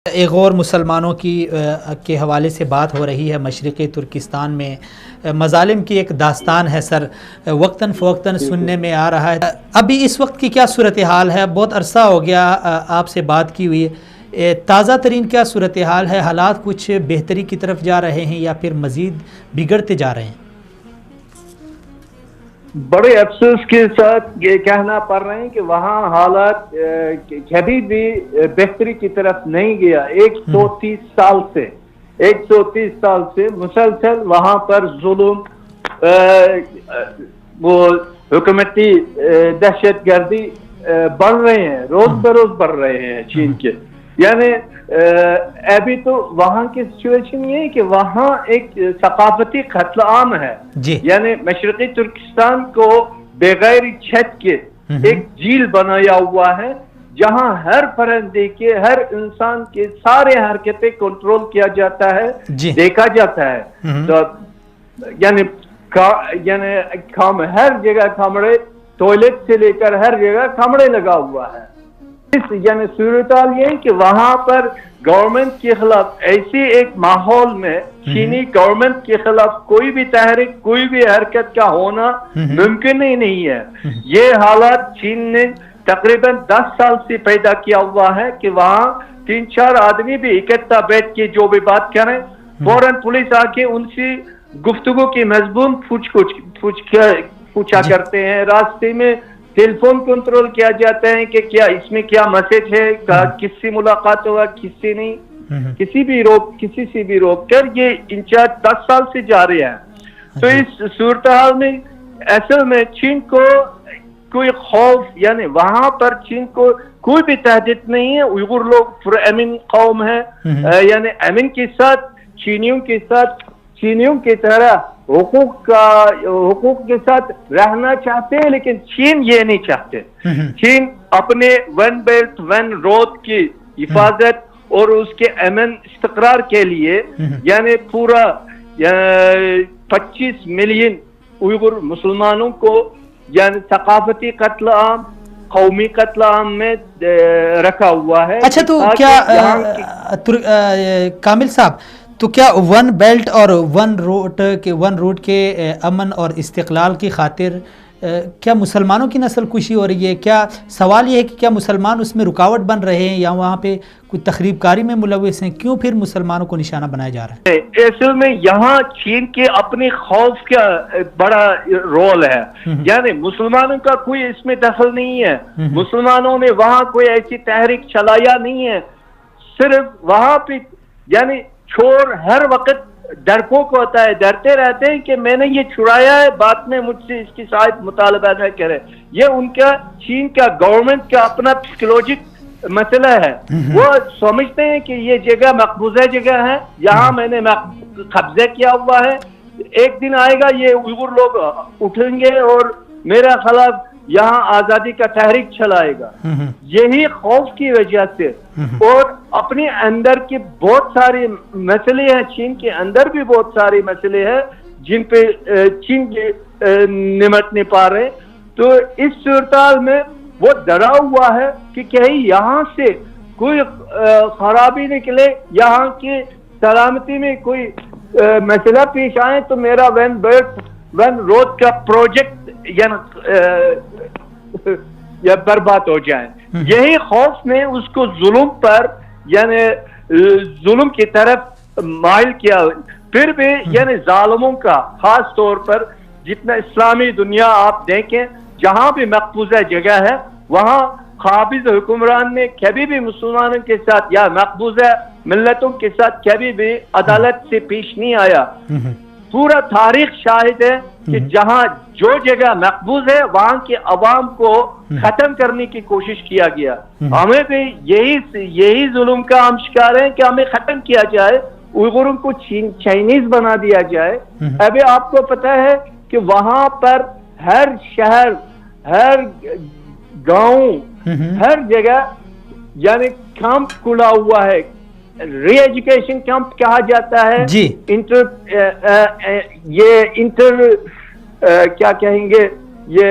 ایک اور مسلمانوں کے حوالے سے بات ہو رہی ہے۔ مشرقی ترکستان میں مظالم کی ایک داستان ہے سر، وقتاً فوقتاً سننے میں آ رہا ہے۔ ابھی اس وقت کی کیا صورتحال ہے؟ بہت عرصہ ہو گیا آپ سے بات کی ہوئی، تازہ ترین کیا صورتحال ہے؟ حالات کچھ بہتری کی طرف جا رہے ہیں یا پھر مزید بگڑتے جا رہے ہیں؟ بڑے افسوس کے ساتھ یہ کہنا پڑ رہے ہیں کہ وہاں حالات کبھی بھی بہتری کی طرف نہیں گیا۔ 130 سال سے مسلسل وہاں پر ظلم، وہ حکومتی دہشت گردی بڑھ رہے ہیں، روز بروز بڑھ رہے ہیں چین کے۔ یعنی ابھی تو وہاں کی سچویشن یہ ہے کہ وہاں ایک ثقافتی قتل عام ہے۔ یعنی مشرقی ترکستان کو بغیر چھت کے ایک جھیل بنایا ہوا ہے جہاں ہر پرندے کے، ہر انسان کے سارے حرکتیں کنٹرول کیا جاتا ہے، دیکھا جاتا ہے۔ تو یعنی ہر جگہ کمرے، ٹوائلٹ سے لے کر ہر جگہ کمرے لگا ہوا ہے۔ یعنی صورتحال یہ ہے کہ وہاں پر گورنمنٹ کے خلاف ایسی ایک ماحول میں چینی گورنمنٹ کے خلاف کوئی بھی تحریک، کوئی بھی حرکت کا ہونا ممکن ہی نہیں ہے۔ یہ حالات چین نے تقریباً 10 سال سے پیدا کیا ہوا ہے کہ وہاں 3-4 آدمی بھی اکٹھا بیٹھ کے جو بھی بات کریں، فوراً پولیس آ کے ان سے گفتگو کی مضمون پوچھا کرتے ہیں۔ راستے میں ٹیلی فون کنٹرول کیا جاتا ہے کہ کیا اس میں کیا میسج ہے، کس سے ملاقات ہوگا، کس سے نہیں، کسی سے بھی روک کر یہ انچارج 10 سال سے جاری ہے۔ تو اس صورتحال میں اصل میں چین کو کوئی خوف، یعنی وہاں پر چین کو کوئی بھی تہدید نہیں ہے۔ اوئغور لوگ پرامن قوم ہے، یعنی امن کے ساتھ چینیوں کی طرح حقوق کے ساتھ رہنا چاہتے ہیں، لیکن چین یہ نہیں چاہتے۔ چین اپنے ون بیلٹ ون روڈ کی حفاظت اور اس کے امن استقرار کے لیے یعنی پورا 25 ملین اوئغور مسلمانوں کو یعنی ثقافتی قتل عام، قومی قتل عام میں رکھا ہوا ہے۔ اچھا، تو کیا کامل صاحب، تو کیا ون بیلٹ اور ون روڈ کے امن اور استقلال کی خاطر کیا مسلمانوں کی نسل کشی ہو رہی ہے؟ کیا سوال یہ ہے کہ کیا مسلمان اس میں رکاوٹ بن رہے ہیں یا وہاں پہ کوئی تخریب کاری میں ملوث ہیں؟ کیوں پھر مسلمانوں کو نشانہ بنایا جا رہا ہے؟ اصل میں یہاں چین کے اپنے خوف کا بڑا رول ہے۔ یعنی مسلمانوں کا کوئی اس میں دخل نہیں ہے۔ مسلمانوں نے وہاں کوئی ایسی تحریک چلایا نہیں ہے۔ صرف وہاں پہ یعنی چور ہر وقت ڈرپوک ہوتا ہے، ڈرتے رہتے ہیں کہ میں نے یہ چھڑایا ہے، بعد میں مجھ سے اس کی شاید مطالبہ نہ کرے۔ یہ ان کا چین کا گورنمنٹ کا اپنا سائیکولوجک مسئلہ ہے۔ وہ سمجھتے ہیں کہ یہ جگہ مقبوضہ جگہ ہے، یہاں میں نے قبضہ کیا ہوا ہے، ایک دن آئے گا یہ اوئغور لوگ اٹھیں گے اور میرا خلاف یہاں آزادی کا تحریک چلائے گا۔ یہی خوف کی وجہ سے اور اپنے اندر کے بہت سارے مسئلے ہیں، چین کے اندر بھی بہت سارے مسئلے ہیں جن پہ چین نمٹ نہیں پا رہے۔ تو اس صورتحال میں وہ ڈرا ہوا ہے کہ کہیں یہاں سے کوئی خرابی نکلے، یہاں کی سلامتی میں کوئی مسئلہ پیش آئے تو میرا ون بیلٹ ون روڈ کا پروجیکٹ یا برباد ہو جائے۔ یہی خوف نے اس کو ظلم پر یعنی ظلم کی طرف مائل کیا۔ پھر بھی یعنی ظالموں کا خاص طور پر جتنا اسلامی دنیا آپ دیکھیں، جہاں بھی مقبوضہ جگہ ہے وہاں قابض حکمران نے کبھی بھی مسلمانوں کے ساتھ یا مقبوضہ ملتوں کے ساتھ کبھی بھی عدالت سے پیش نہیں آیا۔ پورا تاریخ شاہد ہے کہ جہاں جو جگہ مقبوض ہے وہاں کے عوام کو ختم کرنے کی کوشش کیا گیا۔ ہمیں بھی یہی ظلم کا ہم شکار ہیں کہ ہمیں ختم کیا جائے، اوئغوروں کو چائنیز بنا دیا جائے۔ ابھی آپ کو پتہ ہے کہ وہاں پر ہر شہر، ہر گاؤں، ہر جگہ یعنی کیمپ کھلا ہوا ہے، ری ایجوکیشن کیمپ کہا جاتا ہے۔ کیا کہیں گے، یہ